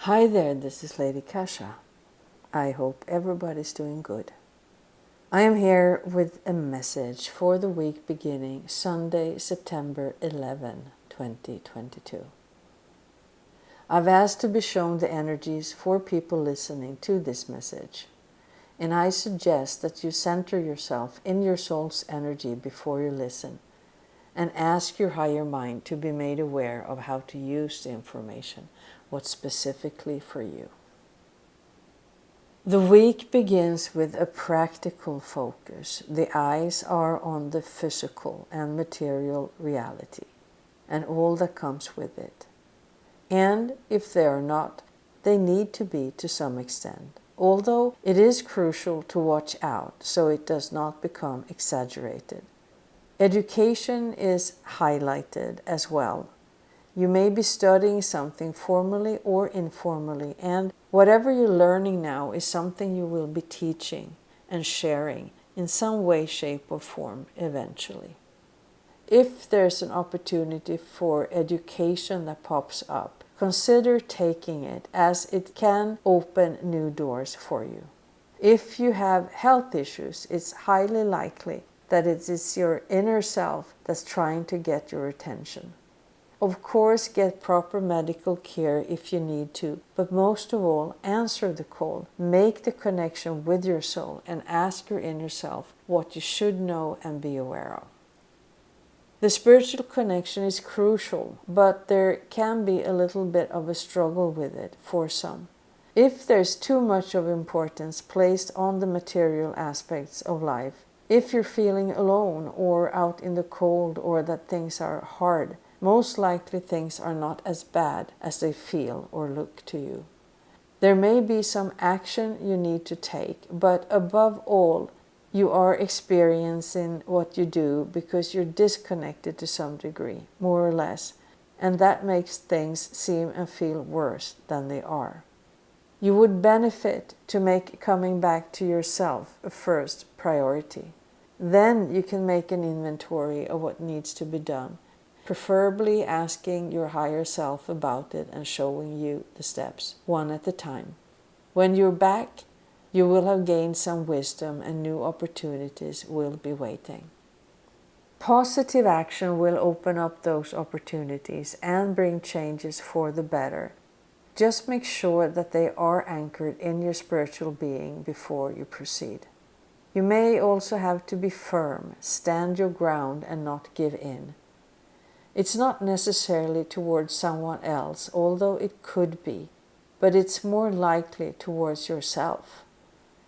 Hi there, this is Lady Casha. I hope everybody's doing good. I am here with a message for the week beginning Sunday, September 11, 2022. I've asked to be shown the energies for people listening to this message, and I suggest that you center yourself in your soul's energy before you listen, and ask your higher mind to be made aware of how to use the information, what's specifically for you. The week begins with a practical focus. The eyes are on the physical and material reality and all that comes with it. And if they are not, they need to be to some extent, although it is crucial to watch out so it does not become exaggerated. Education is highlighted as well. You may be studying something formally or informally, and whatever you're learning now is something you will be teaching and sharing in some way, shape, or form eventually. If there's an opportunity for education that pops up, consider taking it, as it can open new doors for you. If you have health issues, it's highly likely that it is your inner self that's trying to get your attention. Of course, get proper medical care if you need to, but most of all, answer the call, make the connection with your soul, and ask your inner self what you should know and be aware of. The spiritual connection is crucial, but there can be a little bit of a struggle with it for some. If there's too much of importance placed on the material aspects of life, if you're feeling alone or out in the cold or that things are hard, most likely things are not as bad as they feel or look to you. There may be some action you need to take, but above all, you are experiencing what you do because you're disconnected to some degree, more or less, and that makes things seem and feel worse than they are. You would benefit to make coming back to yourself a first priority. Then you can make an inventory of what needs to be done, preferably asking your higher self about it and showing you the steps, one at a time. When you're back, you will have gained some wisdom and new opportunities will be waiting. Positive action will open up those opportunities and bring changes for the better. Just make sure that they are anchored in your spiritual being before you proceed. You may also have to be firm, stand your ground and not give in. It's not necessarily towards someone else, although it could be, but it's more likely towards yourself.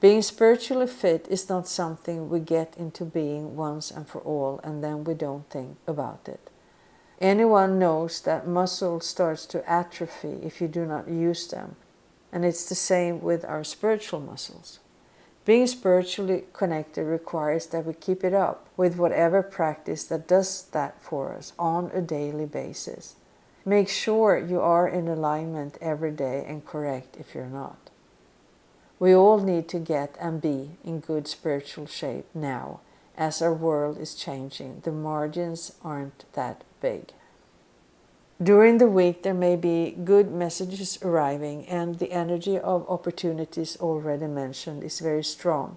Being spiritually fit is not something we get into being once and for all and then we don't think about it. Anyone knows that muscle starts to atrophy if you do not use them, and it's the same with our spiritual muscles. Being spiritually connected requires that we keep it up with whatever practice that does that for us on a daily basis. Make sure you are in alignment every day and correct if you're not. We all need to get and be in good spiritual shape now. As our world is changing, the margins aren't that big. During the week there may be good messages arriving, and the energy of opportunities already mentioned is very strong.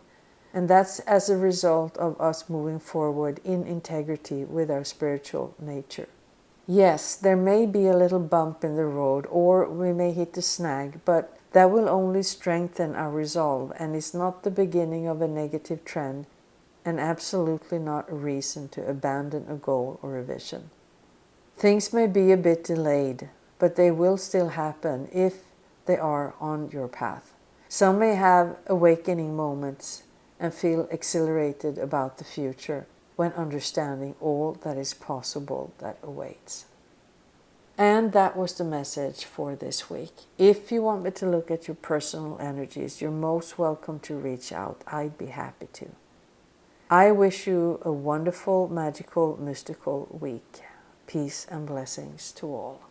And that's as a result of us moving forward in integrity with our spiritual nature. Yes, there may be a little bump in the road or we may hit a snag, but that will only strengthen our resolve and is not the beginning of a negative trend, and absolutely not a reason to abandon a goal or a vision. Things may be a bit delayed, but they will still happen if they are on your path. Some may have awakening moments and feel exhilarated about the future when understanding all that is possible that awaits. And that was the message for this week. If you want me to look at your personal energies, you're most welcome to reach out. I'd be happy to. I wish you a wonderful, magical, mystical week. Peace and blessings to all.